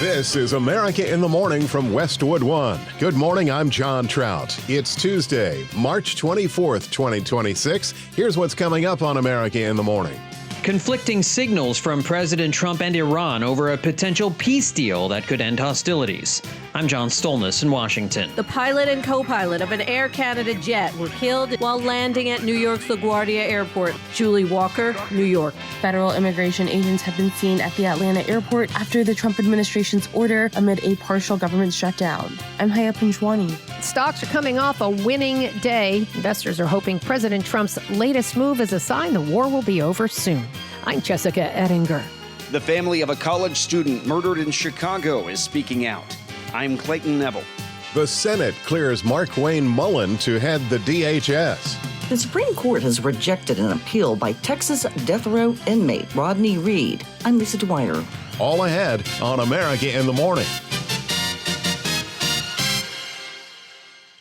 This is America in the Morning from Westwood One. Good morning, I'm John Trout. It's Tuesday, March 24th, 2026. Here's what's coming up on America in the Morning. Conflicting signals from President Trump and Iran over a potential peace deal that could end hostilities. I'm John Stolnis in Washington. The pilot and co-pilot of an Air Canada jet were killed while landing at New York's LaGuardia Airport. Julie Walker, New York. Federal immigration agents have been seen at the Atlanta airport after the Trump administration's order amid a partial government shutdown. I'm Haya Punjwani. Stocks are coming off a winning day. Investors are hoping President Trump's latest move is a sign the war will be over soon. I'm Jessica Ettinger. The family of a college student murdered in Chicago is speaking out. I'm Clayton Neville. The Senate clears Markwayne Mullin to head the DHS. The Supreme Court has rejected an appeal by Texas death row inmate Rodney Reed. I'm Lisa Dwyer. All ahead on America in the Morning.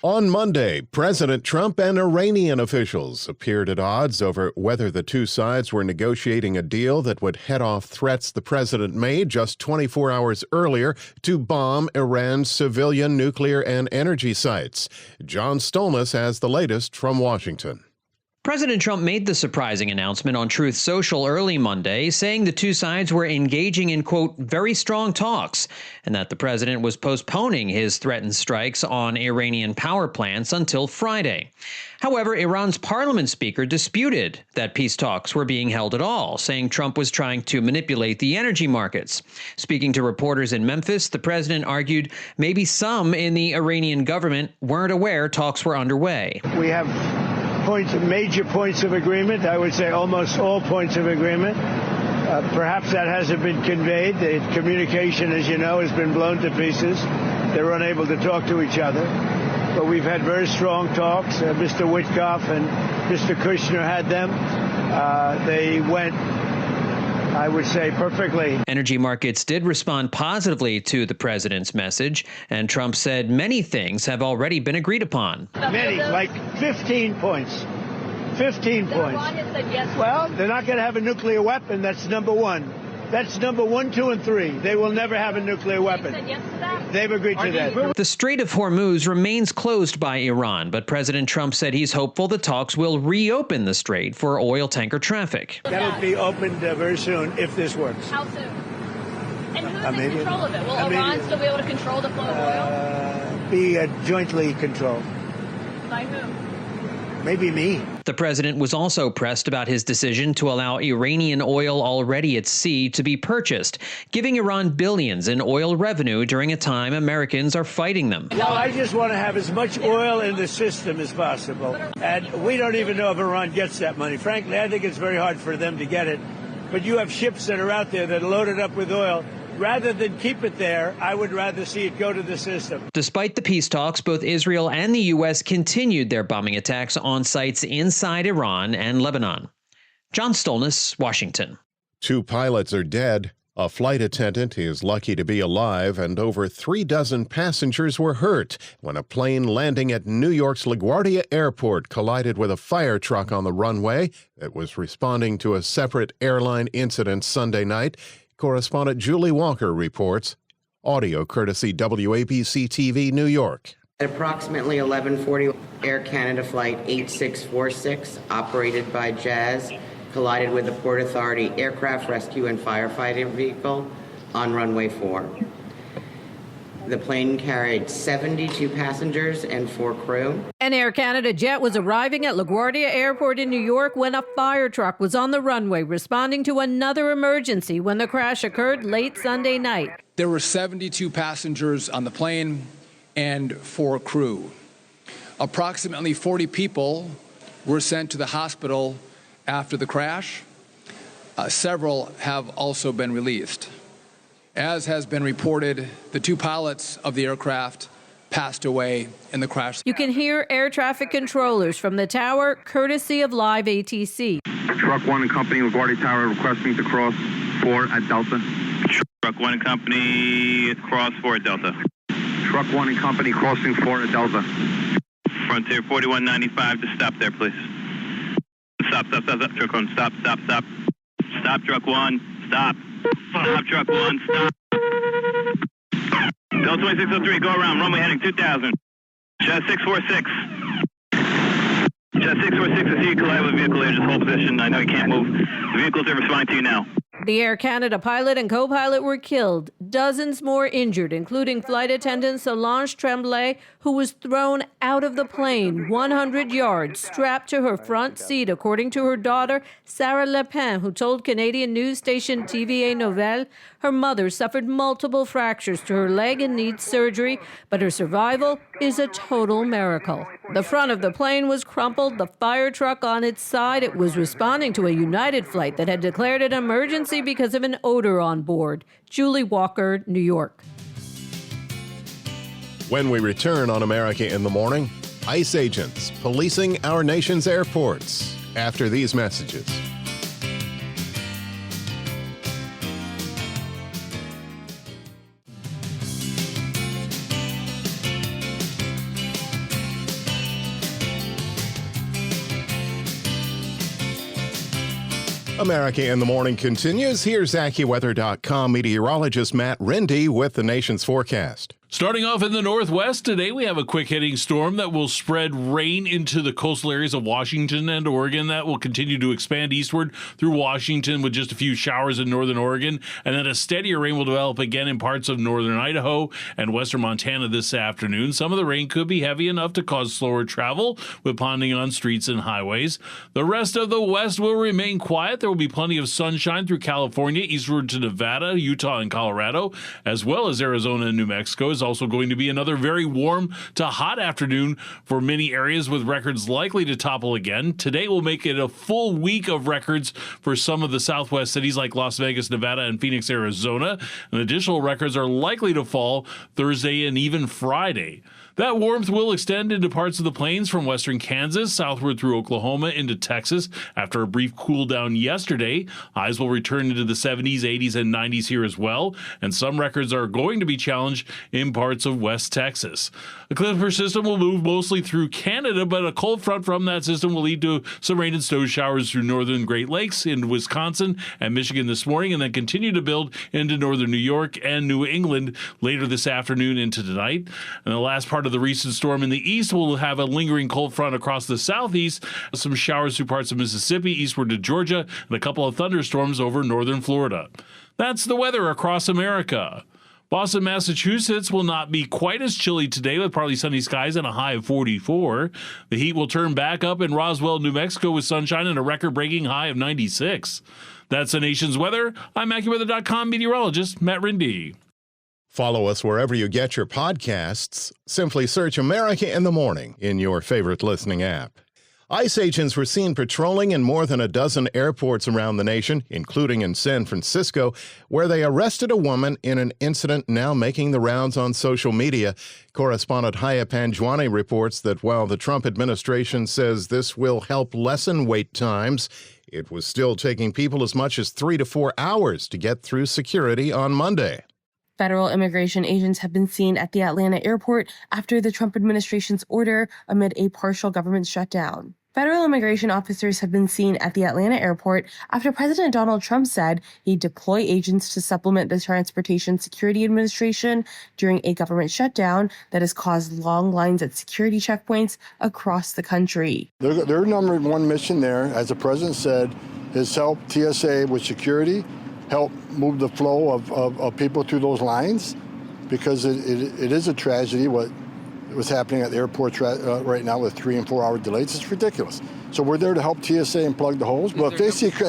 On Monday, President Trump and Iranian officials appeared at odds over whether the two sides were negotiating a deal that would head off threats the president made just 24 hours earlier to bomb Iran's civilian nuclear and energy sites. John Stolnis has the latest from Washington. President Trump made the surprising announcement on Truth Social early Monday, saying the two sides were engaging in, quote, very strong talks, and that the president was postponing his threatened strikes on Iranian power plants until Friday. However, Iran's parliament speaker disputed that peace talks were being held at all, saying Trump was trying to manipulate the energy markets. Speaking to reporters in Memphis, the president argued maybe some in the Iranian government weren't aware talks were underway. We have major points of agreement. I would say almost all points of agreement. Perhaps that hasn't been conveyed. The communication, as you know, has been blown to pieces. They're unable to talk to each other. But we've had very strong talks. Mr. Witkoff and Mr. Kushner had them. They went, I would say, perfectly. Energy markets did respond positively to the president's message, and Trump said many things have already been agreed upon. Many, like 15 points. 15 points. Well, they're not going to have a nuclear weapon. That's number one. That's number 1, 2, and 3. They will never have a nuclear weapon. They've agreed to that. The Strait of Hormuz remains closed by Iran, but President Trump said he's hopeful the talks will reopen the strait for oil tanker traffic. That'll be opened very soon if this works. How soon? And who's in control of it? Will Iran still be able to control the flow of oil? Be jointly controlled. By whom? Maybe me. The president was also pressed about his decision to allow Iranian oil already at sea to be purchased, giving Iran billions in oil revenue during a time Americans are fighting them. Well, I just want to have as much oil in the system as possible. And we don't even know if Iran gets that money. Frankly, I think it's very hard for them to get it. But you have ships that are out there that are loaded up with oil. Rather than keep it there, I would rather see it go to the system. Despite the peace talks, both Israel and the U.S. continued their bombing attacks on sites inside Iran and Lebanon. John Stolnis, Washington. 2 pilots are dead. A flight attendant is lucky to be alive, and over 36 passengers were hurt when a plane landing at New York's LaGuardia Airport collided with a fire truck on the runway that was responding to a separate airline incident Sunday night. Correspondent Julie Walker reports. Audio courtesy WABC-TV New York. At approximately 11:40, Air Canada Flight 8646, operated by Jazz, collided with the Port Authority aircraft rescue and firefighting vehicle on runway 4. The plane carried 72 passengers and 4 crew. An Air Canada jet was arriving at LaGuardia Airport in New York when a fire truck was on the runway responding to another emergency when the crash occurred late Sunday night. There were 72 passengers on the plane and 4 crew. Approximately 40 people were sent to the hospital after the crash. Several have also been released. As has been reported, the 2 pilots of the aircraft passed away in the crash. You can hear air traffic controllers from the tower, courtesy of Live ATC. Truck 1 and Company, LaGuardia Tower, requesting to cross 4 at Delta. Truck 1 and Company, cross 4 at Delta. Truck 1 and Company, crossing 4 at Delta. Frontier 4195 to stop there, please. Stop, Truck 1, stop. Stop, Truck 1, stop. Stop, Truck 1, stop. Del 2603, go around, runway heading 2000. Jet 646. Jet 646, I see you collide with a vehicle there, just hold position. I know you can't move. The vehicles are responding to you now. The Air Canada pilot and co-pilot were killed. Dozens more injured, including flight attendant Solange Tremblay, who was thrown out of the plane 100 yards, strapped to her front seat, according to her daughter, Sarah Lepin, who told Canadian news station TVA Nouvelle her mother suffered multiple fractures to her leg and needs surgery, but her survival is a total miracle. The front of the plane was crumpled, the fire truck on its side. It was responding to a United flight that had declared an emergency because of an odor on board. Julie Walker, New York. When we return on America in the Morning, ICE agents policing our nation's airports after these messages. America in the Morning continues. Here's AccuWeather.com meteorologist Matt Rindy with the nation's forecast. Starting off in the northwest today, we have a quick-hitting storm that will spread rain into the coastal areas of Washington and Oregon. That will continue to expand eastward through Washington with just a few showers in northern Oregon. And then a steadier rain will develop again in parts of northern Idaho and western Montana this afternoon. Some of the rain could be heavy enough to cause slower travel with ponding on streets and highways. The rest of the west will remain quiet. There will be plenty of sunshine through California, eastward to Nevada, Utah, and Colorado, as well as Arizona and New Mexico. Is also going to be another very warm to hot afternoon for many areas, with records likely to topple again. Today will make it a full week of records for some of the southwest cities like Las Vegas, Nevada, and Phoenix, Arizona. And additional records are likely to fall Thursday and even Friday. That warmth will extend into parts of the plains from western Kansas southward through Oklahoma into Texas after a brief cool down yesterday. Highs will return into the 70s, 80s, and 90s here as well, and some records are going to be challenged in parts of West Texas. The Clipper system will move mostly through Canada, but a cold front from that system will lead to some rain and snow showers through northern Great Lakes into Wisconsin and Michigan this morning, and then continue to build into northern New York and New England later this afternoon into tonight. And the last part of the recent storm in the east will have a lingering cold front across the southeast, some showers through parts of Mississippi, eastward to Georgia, and a couple of thunderstorms over northern Florida. That's the weather across America. Boston, Massachusetts will not be quite as chilly today with partly sunny skies and a high of 44. The heat will turn back up in Roswell, New Mexico with sunshine and a record-breaking high of 96. That's the nation's weather. I'm AccuWeather.com meteorologist Matt Rindy. Follow us wherever you get your podcasts. Simply search America in the Morning in your favorite listening app. ICE agents were seen patrolling in more than a dozen airports around the nation, including in San Francisco, where they arrested a woman in an incident now making the rounds on social media. Correspondent Haya Panjwani reports that while the Trump administration says this will help lessen wait times, it was still taking people as much as 3 to 4 hours to get through security on Monday. Federal immigration agents have been seen at the Atlanta airport after the Trump administration's order amid a partial government shutdown. Federal immigration officers have been seen at the Atlanta airport after President Donald Trump said he'd deploy agents to supplement the Transportation Security Administration during a government shutdown that has caused long lines at security checkpoints across the country. Their number one mission there, as the president said, is help TSA with security, help move the flow of people through those lines, because it is a tragedy what was happening at the airport right now with 3 and 4 hour delays. It's ridiculous. So we're there to help TSA and plug the holes. But if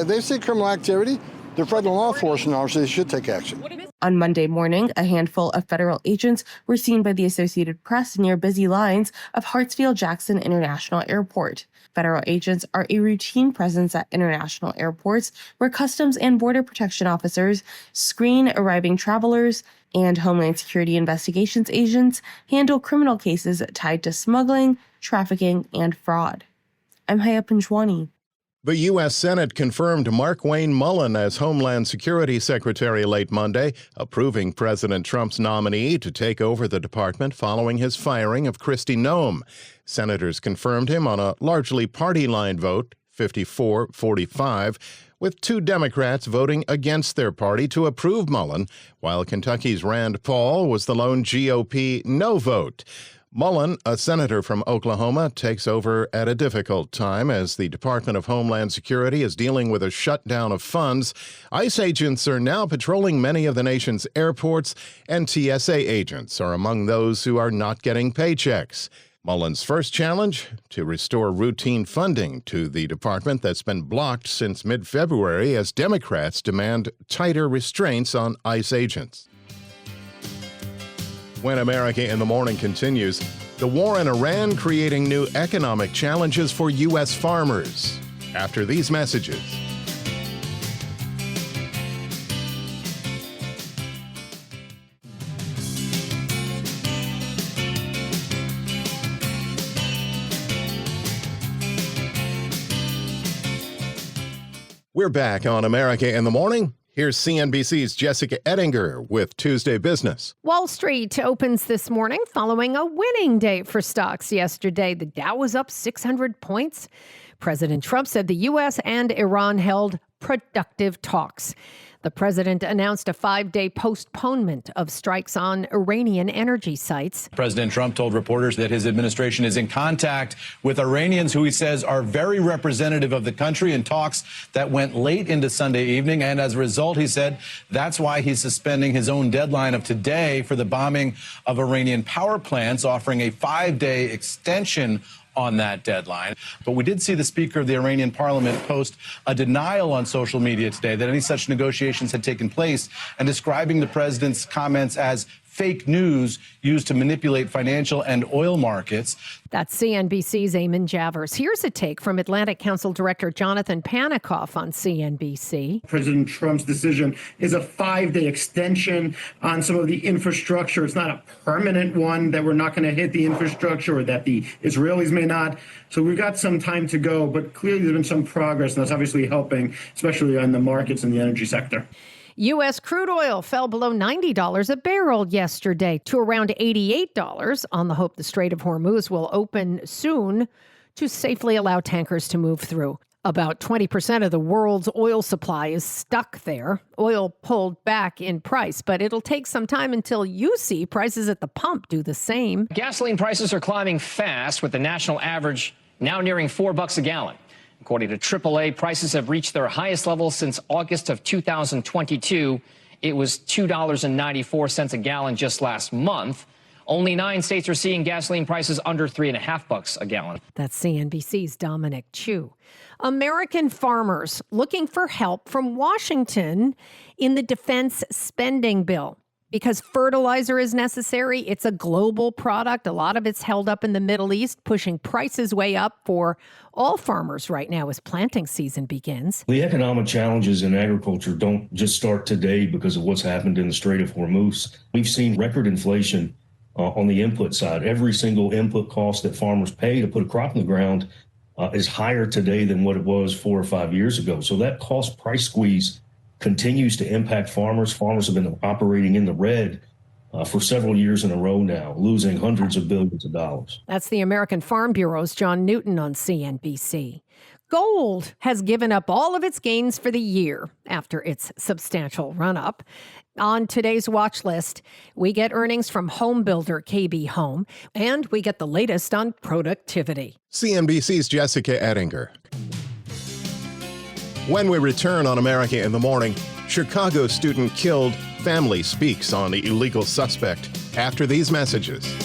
they see criminal activity, they're federal law enforcement officers. They should take action. On Monday morning, a handful of federal agents were seen by the Associated Press near busy lines of Hartsfield-Jackson International Airport. Federal agents are a routine presence at international airports where Customs and Border Protection officers screen arriving travelers, and Homeland Security investigations agents handle criminal cases tied to smuggling, trafficking, and fraud. I'm Haya Panjwani. The U.S. Senate confirmed Mark Wayne Mullen as Homeland Security Secretary late Monday, approving President Trump's nominee to take over the department following his firing of Kristi Noem. Senators confirmed him on a largely party-line vote, 54-45, with 2 Democrats voting against their party to approve Mullen, while Kentucky's Rand Paul was the lone GOP no vote. Mullen, a senator from Oklahoma, takes over at a difficult time as the Department of Homeland Security is dealing with a shutdown of funds. ICE agents are now patrolling many of the nation's airports, and TSA agents are among those who are not getting paychecks. Mullen's first challenge? To restore routine funding to the department that's been blocked since mid-February as Democrats demand tighter restraints on ICE agents. When America in the Morning continues, the war in Iran creating new economic challenges for U.S. farmers. After these messages. We're back on America in the Morning. Here's CNBC's Jessica Ettinger with Tuesday Business. Wall Street opens this morning following a winning day for stocks yesterday. The Dow was up 600 points. President Trump said the U.S. and Iran held productive talks. The president announced a 5-day postponement of strikes on Iranian energy sites. President Trump told reporters that his administration is in contact with Iranians who he says are very representative of the country in talks that went late into Sunday evening. And as a result, he said that's why he's suspending his own deadline of today for the bombing of Iranian power plants, offering a 5-day extension on that deadline. But we did see the Speaker of the Iranian parliament post a denial on social media today that any such negotiations had taken place, and describing the president's comments as fake news used to manipulate financial and oil markets. That's CNBC's Eamon Javers. Here's a take from Atlantic Council Director Jonathan Panikoff on CNBC. President Trump's decision is a 5-day extension on some of the infrastructure. It's not a permanent one that we're not going to hit the infrastructure or that the Israelis may not. So we've got some time to go, but clearly there's been some progress, and that's obviously helping, especially on the markets and the energy sector. U.S. crude oil fell below $90 a barrel yesterday to around $88 on the hope the Strait of Hormuz will open soon to safely allow tankers to move through. About 20% of the world's oil supply is stuck there. Oil pulled back in price, but it'll take some time until you see prices at the pump do the same. Gasoline prices are climbing fast, with the national average now nearing $4 a gallon. According to AAA, prices have reached their highest level since August of 2022. It was $2.94 a gallon just last month. Only 9 states are seeing gasoline prices under $3.50 a gallon. That's CNBC's Dominic Chu. American farmers looking for help from Washington in the defense spending bill. Because fertilizer is necessary, it's a global product. A lot of it's held up in the Middle East, pushing prices way up for all farmers right now as planting season begins. The economic challenges in agriculture don't just start today because of what's happened in the Strait of Hormuz. We've seen record inflation on the input side. Every single input cost that farmers pay to put a crop in the ground is higher today than what it was 4 or 5 years ago. So that cost price squeeze continues to impact farmers. Farmers have been operating in the red for several years in a row now, losing hundreds of billions of dollars. That's the American Farm Bureau's John Newton on CNBC. Gold has given up all of its gains for the year after its substantial run-up. On today's watch list, we get earnings from home builder KB Home, and we get the latest on productivity. CNBC's Jessica Ettinger. When we return on America in the Morning, Chicago student killed, family speaks on the illegal suspect after these messages.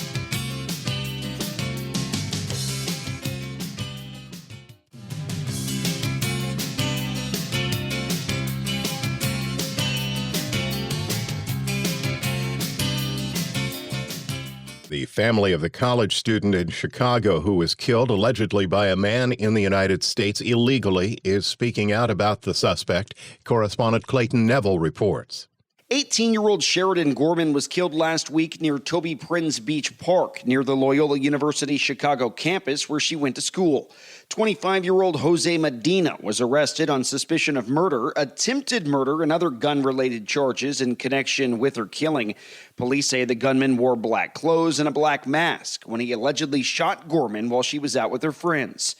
The family of the college student in Chicago who was killed allegedly by a man in the United States illegally is speaking out about the suspect. Correspondent Clayton Neville reports. 18-year-old Sheridan Gorman was killed last week near Toby Prince Beach Park, near the Loyola University Chicago campus where she went to school. 25-year-old Jose Medina was arrested on suspicion of murder, attempted murder, and other gun-related charges in connection with her killing. Police say the gunman wore black clothes and a black mask when he allegedly shot Gorman while she was out with her friends.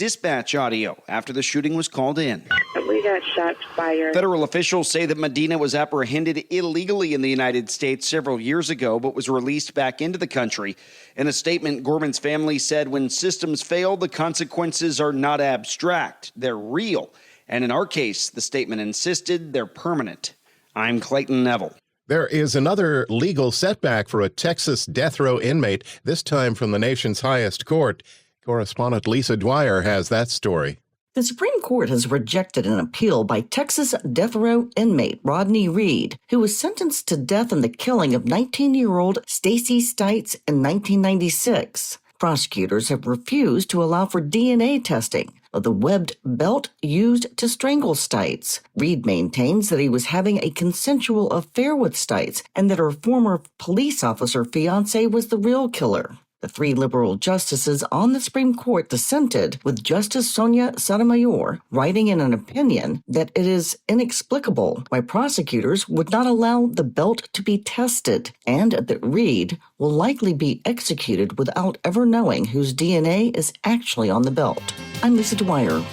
dispatch audio after the shooting was called in. We got shots fired. Federal officials say that Medina was apprehended illegally in the United States several years ago, but was released back into the country. In a statement, Gorman's family said when systems fail, the consequences are not abstract. They're real. And in our case, the statement insisted they're permanent. I'm Clayton Neville. There is another legal setback for a Texas death row inmate, this time from the nation's highest court. Correspondent Lisa Dwyer has that story. The Supreme Court has rejected an appeal by Texas death row inmate Rodney Reed, who was sentenced to death in the killing of 19-year-old Stacy Stites in 1996. Prosecutors have refused to allow for DNA testing of the webbed belt used to strangle Stites. Reed maintains that he was having a consensual affair with Stites and that her former police officer fiance was the real killer. The three liberal justices on the Supreme Court dissented, with Justice Sonia Sotomayor writing in an opinion that it is inexplicable why prosecutors would not allow the belt to be tested, and that Reed will likely be executed without ever knowing whose DNA is actually on the belt. I'm Lisa Dwyer.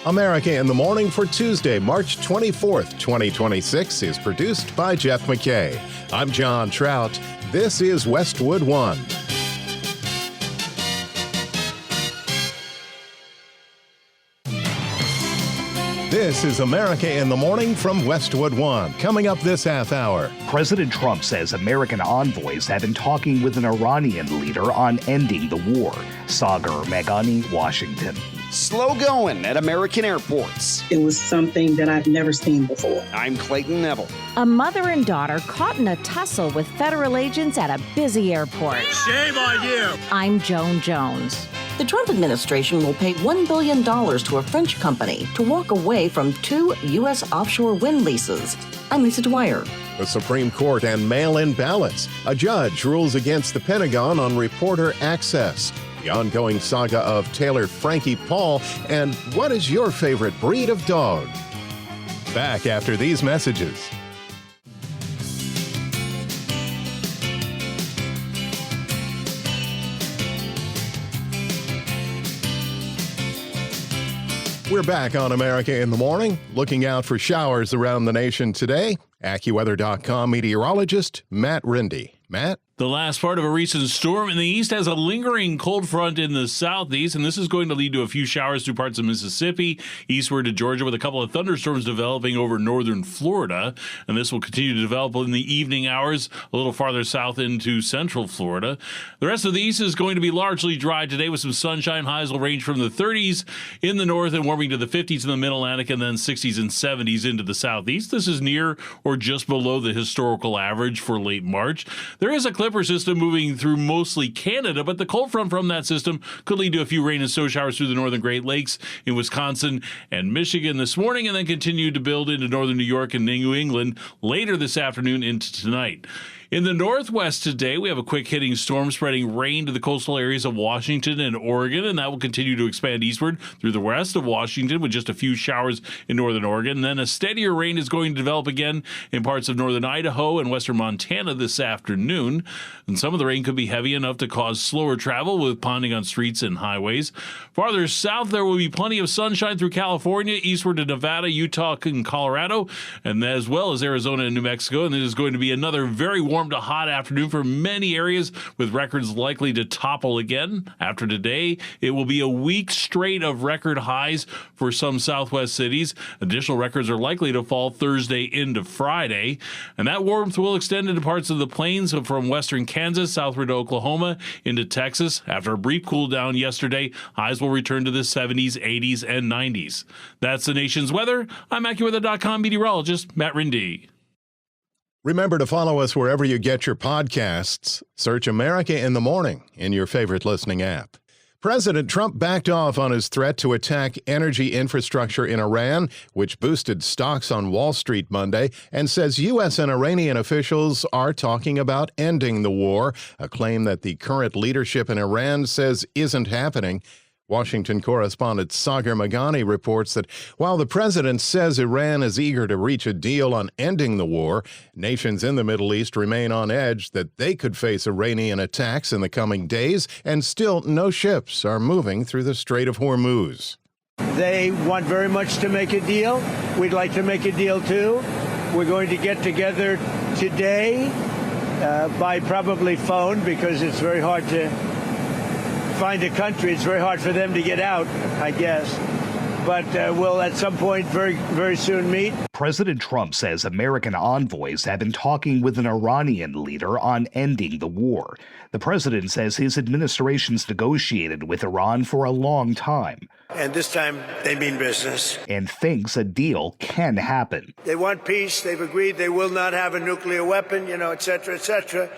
America in the Morning for Tuesday, March 24th, 2026 is produced by Jeff McKay. I'm John Trout. This is Westwood One. This is America in the Morning from Westwood One. Coming up this half hour. President Trump says American envoys have been talking with an Iranian leader on ending the war. Sagar Meghani, Washington. Slow going at American airports. It was something that I've never seen before. I'm Clayton Neville. A mother and daughter caught in a tussle with federal agents at a busy airport. Shame on you. I'm Joan Jones. The Trump administration will pay $1 billion to a French company to walk away from 2 U.S. offshore wind leases. I'm Lisa Dwyer. The Supreme Court and mail-in ballots. A judge rules against the Pentagon on reporter access. The ongoing saga of Taylor Frankie Paul. And what is your favorite breed of dog? Back after these messages. We're back on America in the Morning, looking out for showers around the nation today. AccuWeather.com meteorologist Matt Rindy. Matt? The last part of a recent storm in the east has a lingering cold front in the southeast, and this is going to lead to a few showers through parts of Mississippi, eastward to Georgia, with a couple of thunderstorms developing over northern Florida. And this will continue to develop in the evening hours a little farther south into central Florida. The rest of the east is going to be largely dry today with some sunshine. Highs will range from the 30s in the north and warming to the 50s in the mid-Atlantic, and then 60s and 70s into the southeast. This is near or just below the historical average for late March. There is a Clipper system moving through mostly Canada, but the cold front from that system could lead to a few rain and snow showers through the northern Great Lakes in Wisconsin and Michigan this morning, and then continue to build into northern New York and New England later this afternoon into tonight. In the northwest today, we have a quick-hitting storm spreading rain to the coastal areas of Washington and Oregon, and that will continue to expand eastward through the rest of Washington with just a few showers in northern Oregon. And then a steadier rain is going to develop again in parts of northern Idaho and western Montana this afternoon. And some of the rain could be heavy enough to cause slower travel with ponding on streets and highways. Farther south, there will be plenty of sunshine through California, eastward to Nevada, Utah, and Colorado, and as well as Arizona and New Mexico. And it is going to be another very warm to hot afternoon for many areas, with records likely to topple again. After today, it will be a week straight of record highs for some southwest cities. Additional records are likely to fall Thursday into Friday, and that warmth will extend into parts of the plains from western Kansas southward to Oklahoma into Texas. After a brief cool down yesterday, highs will return to the 70s, 80s, and 90s. That's the nation's weather. I'm AccuWeather.com meteorologist Matt Rindy. Remember to follow us wherever you get your podcasts. Search America in the Morning in your favorite listening app. President Trump backed off on his threat to attack energy infrastructure in Iran, which boosted stocks on Wall Street Monday, and says U.S. and Iranian officials are talking about ending the war, a claim that the current leadership in Iran says isn't happening. Washington correspondent Sagar Meghani reports that while the president says Iran is eager to reach a deal on ending the war, nations in the Middle East remain on edge that they could face Iranian attacks in the coming days, and still no ships are moving through the Strait of Hormuz. They want very much to make a deal. We'd like to make a deal, too. We're going to get together today by probably phone because it's very hard to find a country. It's very hard for them to get out, I guess. But we'll at some point very, very soon meet. President Trump says American envoys have been talking with an Iranian leader on ending the war. The president says his administration's negotiated with Iran for a long time. And this time they mean business. And thinks a deal can happen. They want peace. They've agreed they will not have a nuclear weapon, et cetera, et cetera.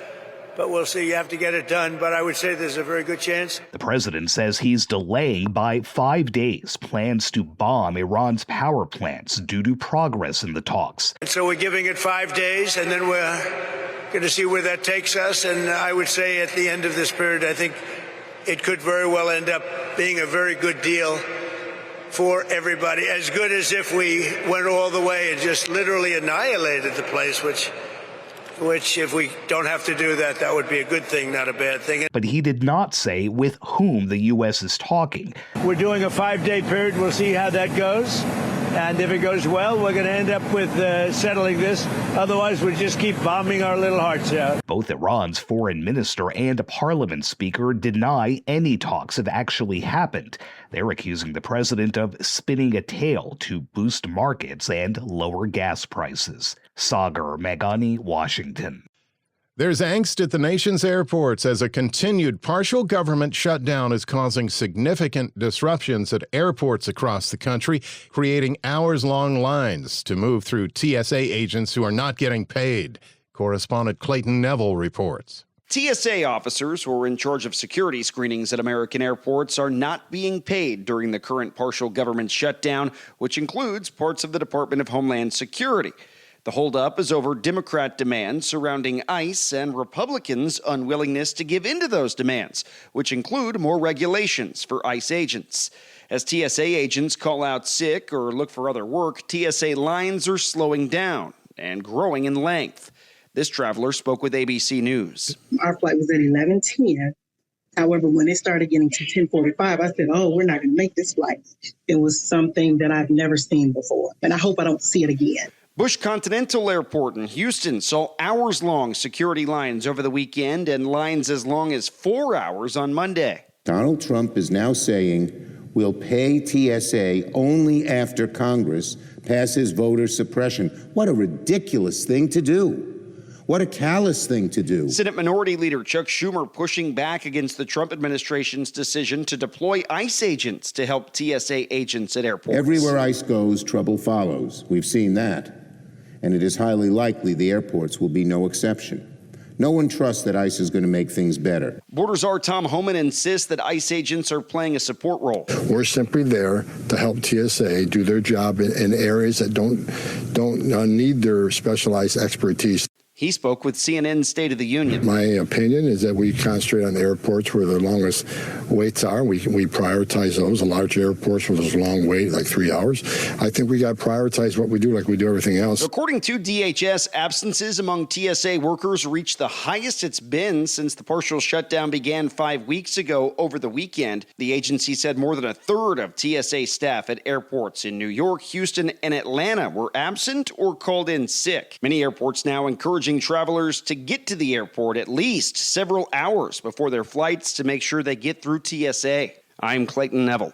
But we'll see. You have to get it done. But I would say there's a very good chance. The president says he's delaying by 5 days plans to bomb Iran's power plants due to progress in the talks. And so we're giving it 5 days, and then we're going to see where that takes us. And I would say at the end of this period, I think it could very well end up being a very good deal for everybody. As good as if we went all the way and just literally annihilated the place, which if we don't have to do that, that would be a good thing, not a bad thing. But he did not say with whom the U.S. is talking. We're doing a 5-day period. We'll see how that goes. And if it goes well, we're going to end up with settling this. Otherwise, we'll just keep bombing our little hearts out. Both Iran's foreign minister and parliament speaker deny any talks have actually happened. They're accusing the president of spinning a tale to boost markets and lower gas prices. Sagar Meghani, Washington. There's angst at the nation's airports as a continued partial government shutdown is causing significant disruptions at airports across the country, creating hours-long lines to move through TSA agents who are not getting paid. Correspondent Clayton Neville reports. TSA officers who are in charge of security screenings at American airports are not being paid during the current partial government shutdown, which includes parts of the Department of Homeland Security. The holdup is over Democrat demands surrounding ICE and Republicans' unwillingness to give in to those demands, which include more regulations for ICE agents. As TSA agents call out sick or look for other work, TSA lines are slowing down and growing in length. This traveler spoke with ABC News. Our flight was at 11:10. However, when it started getting to 10:45, I said, we're not going to make this flight. It was something that I've never seen before, and I hope I don't see it again. Bush Continental Airport in Houston saw hours-long security lines over the weekend and lines as long as 4 hours on Monday. Donald Trump is now saying we'll pay TSA only after Congress passes voter suppression. What a ridiculous thing to do. What a callous thing to do. Senate Minority Leader Chuck Schumer pushing back against the Trump administration's decision to deploy ICE agents to help TSA agents at airports. Everywhere ICE goes, trouble follows. We've seen that. And it is highly likely the airports will be no exception. No one trusts that ICE is going to make things better. Border Czar Tom Homan insists that ICE agents are playing a support role. We're simply there to help TSA do their job in areas that don't need their specialized expertise. He spoke with CNN's State of the Union. My opinion is that we concentrate on the airports where the longest waits are. We prioritize those. The large airports where there's a long wait, like 3 hours. I think we got to prioritize what we do like we do everything else. According to DHS, absences among TSA workers reached the highest it's been since the partial shutdown began 5 weeks ago over the weekend. The agency said more than a third of TSA staff at airports in New York, Houston, and Atlanta were absent or called in sick. Many airports now encouraging travelers to get to the airport at least several hours before their flights to make sure they get through TSA. I'm Clayton Neville.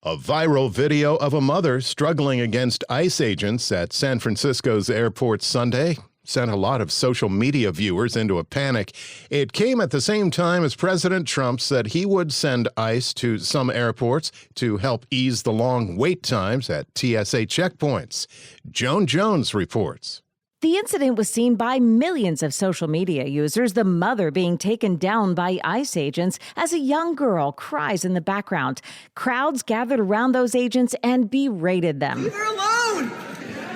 A viral video of a mother struggling against ICE agents at San Francisco's airport Sunday sent a lot of social media viewers into a panic. It came at the same time as President Trump said he would send ICE to some airports to help ease the long wait times at TSA checkpoints. Joan Jones reports. The incident was seen by millions of social media users, the mother being taken down by ICE agents as a young girl cries in the background. Crowds gathered around those agents and berated them. Leave her alone!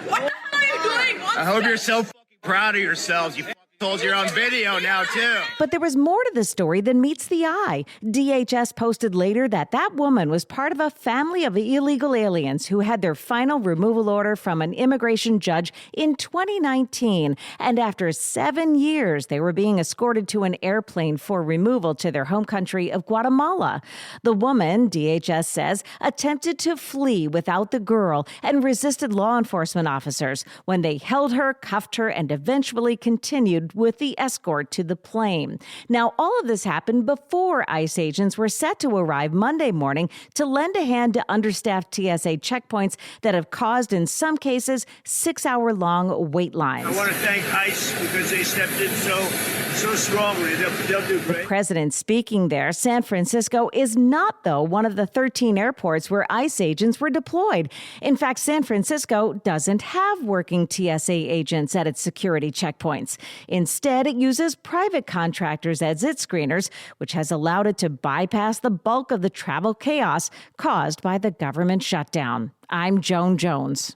What the hell are you doing? I hope you're so fucking proud of yourselves, you fucking You're on video now, too. But there was more to the story than meets the eye. DHS posted later that that woman was part of a family of illegal aliens who had their final removal order from an immigration judge in 2019. And after 7 years, they were being escorted to an airplane for removal to their home country of Guatemala. The woman, DHS says, attempted to flee without the girl and resisted law enforcement officers when they held her, cuffed her, and eventually continued with the escort to the plane. Now, all of this happened before ICE agents were set to arrive Monday morning to lend a hand to understaffed TSA checkpoints that have caused, in some cases, 6-hour-long wait lines. I want to thank ICE because they stepped in so strongly. They'll do great. The president speaking there. San Francisco is not, though, one of the 13 airports where ICE agents were deployed. In fact, San Francisco doesn't have working TSA agents at its security checkpoints. Instead, it uses private contractors as its screeners, which has allowed it to bypass the bulk of the travel chaos caused by the government shutdown. I'm Joan Jones.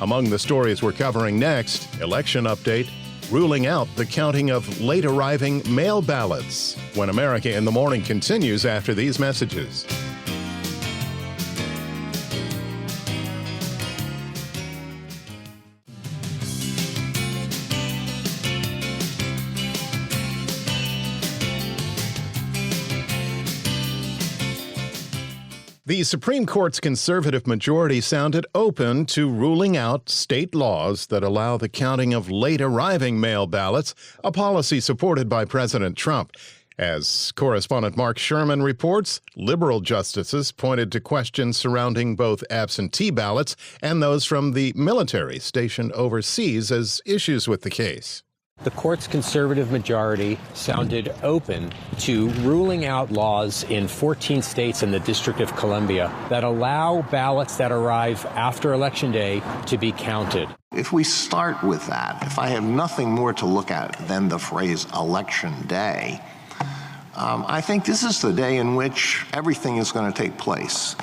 Among the stories we're covering next, election update, ruling out the counting of late arriving mail ballots. When America in the Morning continues after these messages. The Supreme Court's conservative majority sounded open to ruling out state laws that allow the counting of late-arriving mail ballots, a policy supported by President Trump. As correspondent Mark Sherman reports, liberal justices pointed to questions surrounding both absentee ballots and those from the military stationed overseas as issues with the case. The court's conservative majority sounded open to ruling out laws in 14 states and the District of Columbia that allow ballots that arrive after Election Day to be counted. If we start with that, if I have nothing more to look at than the phrase Election Day, I think this is the day in which everything is going to take place.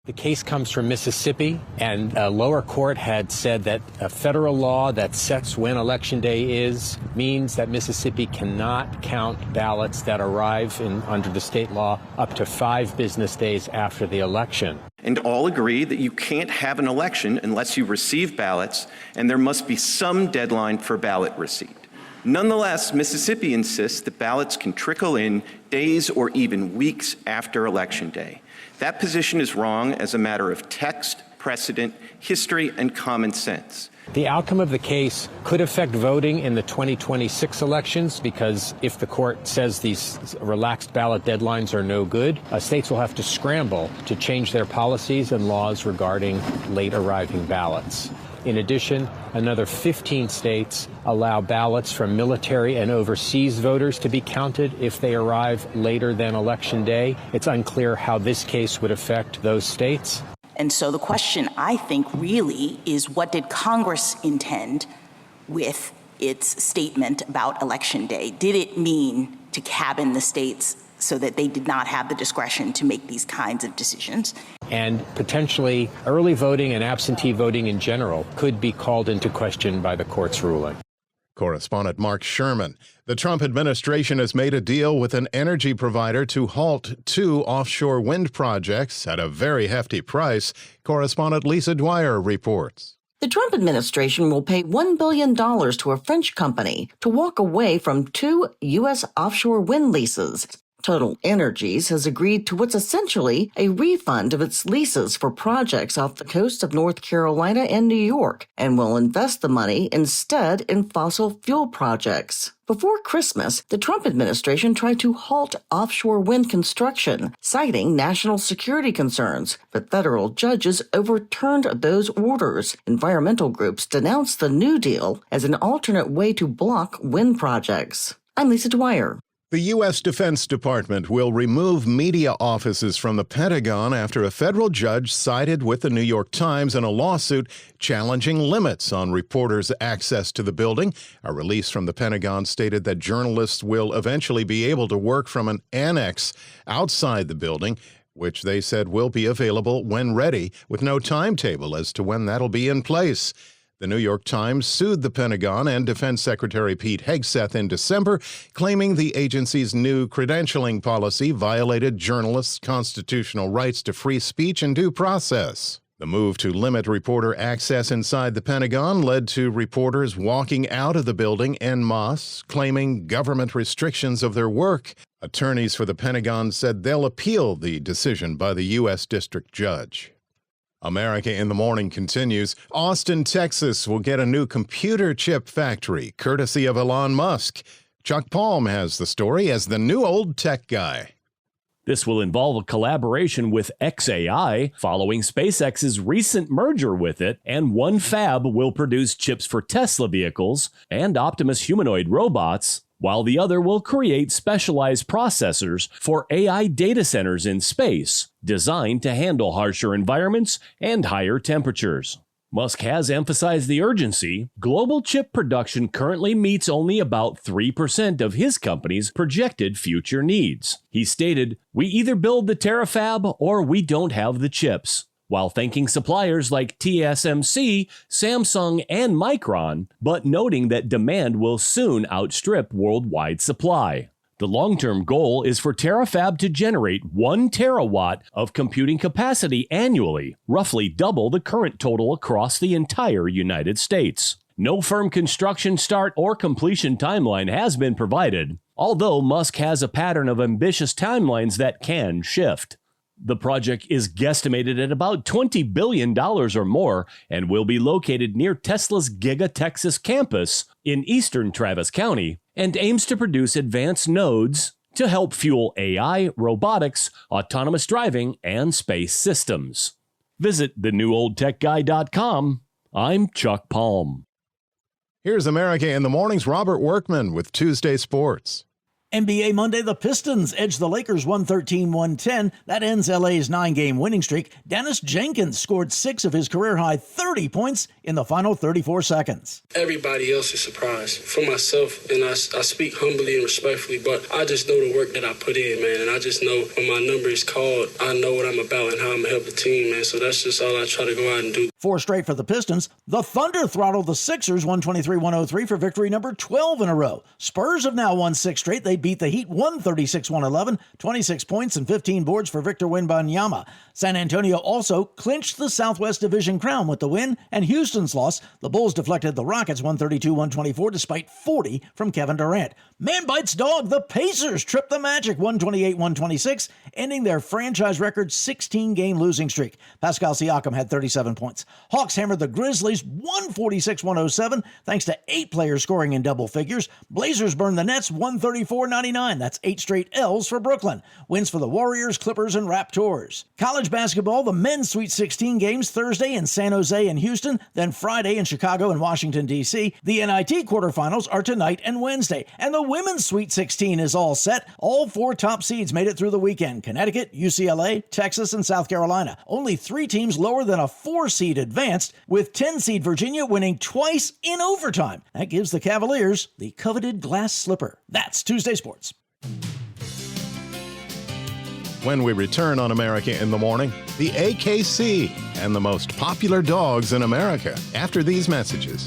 The case comes from Mississippi, and a lower court had said that a federal law that sets when Election Day is means that Mississippi cannot count ballots that arrive under the state law up to 5 business days after the election. And all agree that you can't have an election unless you receive ballots, and there must be some deadline for ballot receipt. Nonetheless, Mississippi insists that ballots can trickle in days or even weeks after Election Day. That position is wrong as a matter of text, precedent, history, and common sense. The outcome of the case could affect voting in the 2026 elections because if the court says these relaxed ballot deadlines are no good, states will have to scramble to change their policies and laws regarding late arriving ballots. In addition, another 15 states allow ballots from military and overseas voters to be counted if they arrive later than Election Day. It's unclear how this case would affect those states. And so the question, I think, really is what did Congress intend with its statement about Election Day? Did it mean to cabin the states so that they did not have the discretion to make these kinds of decisions? And potentially early voting and absentee voting in general could be called into question by the court's ruling. Correspondent Mark Sherman. The Trump administration has made a deal with an energy provider to halt 2 offshore wind projects at a very hefty price. Correspondent Lisa Dwyer reports. The Trump administration will pay $1 billion to a French company to walk away from 2 U.S. offshore wind leases. Total Energies has agreed to what's essentially a refund of its leases for projects off the coast of North Carolina and New York, and will invest the money instead in fossil fuel projects. Before Christmas, the Trump administration tried to halt offshore wind construction, citing national security concerns, but federal judges overturned those orders. Environmental groups denounced the New Deal as an alternate way to block wind projects. I'm Lisa Dwyer. The U.S. Defense Department will remove media offices from the Pentagon after a federal judge sided with the New York Times in a lawsuit challenging limits on reporters' access to the building. A release from the Pentagon stated that journalists will eventually be able to work from an annex outside the building, which they said will be available when ready, with no timetable as to when that'll be in place. The New York Times sued the Pentagon and Defense Secretary Pete Hegseth in December, claiming the agency's new credentialing policy violated journalists' constitutional rights to free speech and due process. The move to limit reporter access inside the Pentagon led to reporters walking out of the building en masse, claiming government restrictions of their work. Attorneys for the Pentagon said they'll appeal the decision by the U.S. District Judge. America in the Morning continues. Austin, Texas will get a new computer chip factory, courtesy of Elon Musk. Chuck Palm has the story as the new old tech guy. This will involve a collaboration with xAI following SpaceX's recent merger with it, and one fab will produce chips for Tesla vehicles and Optimus humanoid robots, while the other will create specialized processors for AI data centers in space, designed to handle harsher environments and higher temperatures. Musk has emphasized the urgency. Global chip production currently meets only about 3% of his company's projected future needs. He stated, "We either build the terafab or we don't have the chips," while thanking suppliers like TSMC, Samsung, and Micron, but noting that demand will soon outstrip worldwide supply. The long-term goal is for terafab to generate 1 terawatt of computing capacity annually, roughly double the current total across the entire United States. No firm construction start or completion timeline has been provided, although Musk has a pattern of ambitious timelines that can shift. The project is guesstimated at about $20 billion or more and will be located near Tesla's Giga Texas campus in eastern Travis County and aims to produce advanced nodes to help fuel AI, robotics, autonomous driving, and space systems. Visit thenewoldtechguy.com. I'm Chuck Palm. Here's America in the Morning's Robert Workman with Tuesday Sports. NBA Monday, the Pistons edged the Lakers 113-110. That ends LA's 9-game winning streak. Dennis Jenkins scored 6 of his career-high 30 points in the final 34 seconds. Everybody else is surprised. For myself, and I speak humbly and respectfully, but I just know the work that I put in, man, and I just know when my number is called, I know what I'm about and how I'm going to help the team, man, so that's just all I try to go out and do. 4 straight for the Pistons. The Thunder throttled the Sixers 123-103 for victory number 12 in a row. Spurs have now won 6 straight. They beat the Heat 136-111, 26 points and 15 boards for Victor Wembanyama. San Antonio also clinched the Southwest Division crown with the win and Houston's loss. The Bulls deflected the Rockets 132-124 despite 40 from Kevin Durant. Man bites dog. The Pacers tripped the Magic 128-126, ending their franchise record 16-game losing streak. Pascal Siakam had 37 points. Hawks hammered the Grizzlies 146-107 thanks to 8 players scoring in double figures. Blazers burned the Nets 134-99. That's 8 straight L's for Brooklyn. Wins for the Warriors, Clippers, and Raptors. College basketball, the men's Sweet 16 games Thursday in San Jose and Houston, then Friday in Chicago and Washington, D.C. The NIT quarterfinals are tonight and Wednesday. And the women's Sweet 16 is all set. All 4 top seeds made it through the weekend. Connecticut, UCLA, Texas, and South Carolina. Only 3 teams lower than a 4-seed advanced, with 10-seed Virginia winning twice in overtime. That gives the Cavaliers the coveted glass slipper. That's Tuesday Sports. When we return on America in the Morning, the AKC and the most popular dogs in America after these messages.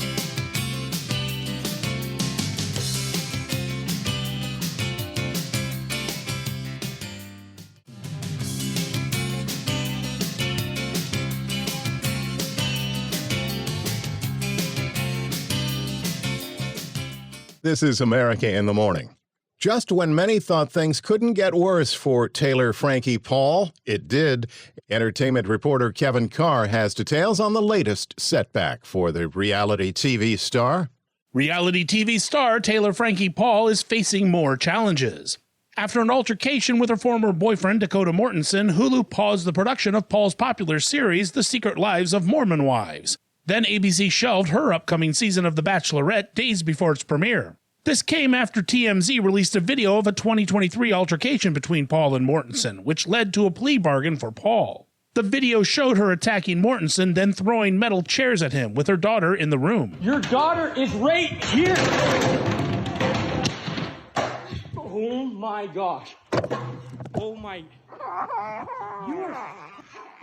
This is America in the Morning. Just when many thought things couldn't get worse for Taylor Frankie Paul, it did. Entertainment reporter Kevin Carr has details on the latest setback for the reality TV star. Reality TV star Taylor Frankie Paul is facing more challenges. After an altercation with her former boyfriend, Dakota Mortensen, Hulu paused the production of Paul's popular series, The Secret Lives of Mormon Wives. Then ABC shelved her upcoming season of The Bachelorette days before its premiere. This came after TMZ released a video of a 2023 altercation between Paul and Mortensen, which led to a plea bargain for Paul. The video showed her attacking Mortensen, then throwing metal chairs at him with her daughter in the room. Your daughter is right here! Oh my gosh. Oh my...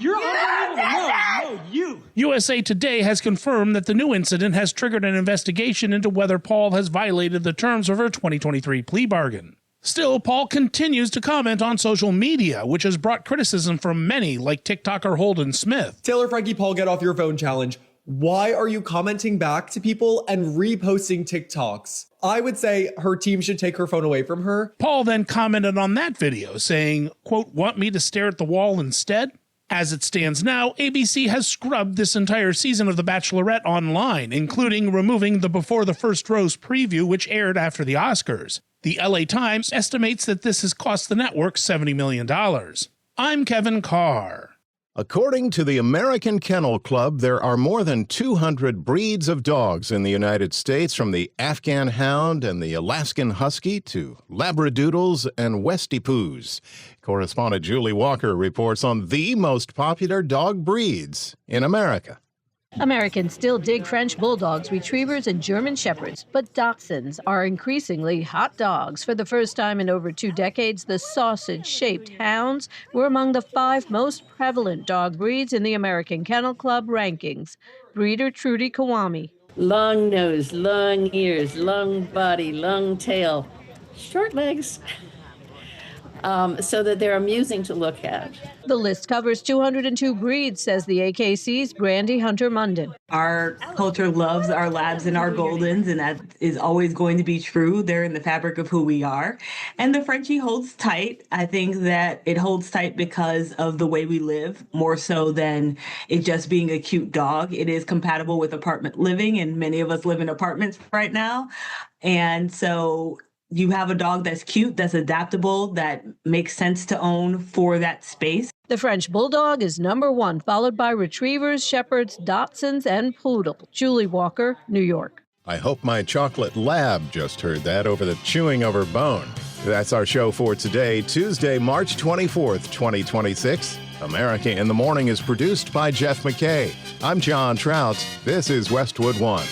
You're unbelievable. No, you. USA Today has confirmed that the new incident has triggered an investigation into whether Paul has violated the terms of her 2023 plea bargain. Still, Paul continues to comment on social media, which has brought criticism from many, like TikToker Holden Smith. Taylor Frankie Paul Get Off Your Phone Challenge. Why are you commenting back to people and reposting TikToks? I would say her team should take her phone away from her. Paul then commented on that video saying, quote, "Want me to stare at the wall instead?" As it stands now, ABC has scrubbed this entire season of The Bachelorette online, including removing the Before the First Rose preview, which aired after the Oscars. The LA Times estimates that this has cost the network $70 million. I'm Kevin Carr. According to the American Kennel Club, there are more than 200 breeds of dogs in the United States, from the Afghan Hound and the Alaskan Husky to Labradoodles and Westie-Poos. Correspondent Julie Walker reports on the most popular dog breeds in America. Americans still dig French bulldogs, retrievers, and German shepherds, but dachshunds are increasingly hot dogs. For the first time in over 2 decades, the sausage-shaped hounds were among the 5 most prevalent dog breeds in the American Kennel Club rankings. Breeder Trudy Kawami. Long nose, long ears, long body, long tail, short legs. So that they're amusing to look at. The list covers 202 breeds, says the AKC's Brandy Hunter-Munden. Our culture loves our labs and our goldens, and that is always going to be true. They're in the fabric of who we are. And the Frenchie holds tight. I think that it holds tight because of the way we live, more so than it just being a cute dog. It is compatible with apartment living, and many of us live in apartments right now. And so you have a dog that's cute, that's adaptable, that makes sense to own for that space. The French Bulldog is number 1, followed by Retrievers, Shepherds, Dachshunds, and Poodle. Julie Walker, New York. I hope my chocolate lab just heard that over the chewing of her bone. That's our show for today, Tuesday, March 24th, 2026. America in the Morning is produced by Jeff McKay. I'm John Trout. This is Westwood One.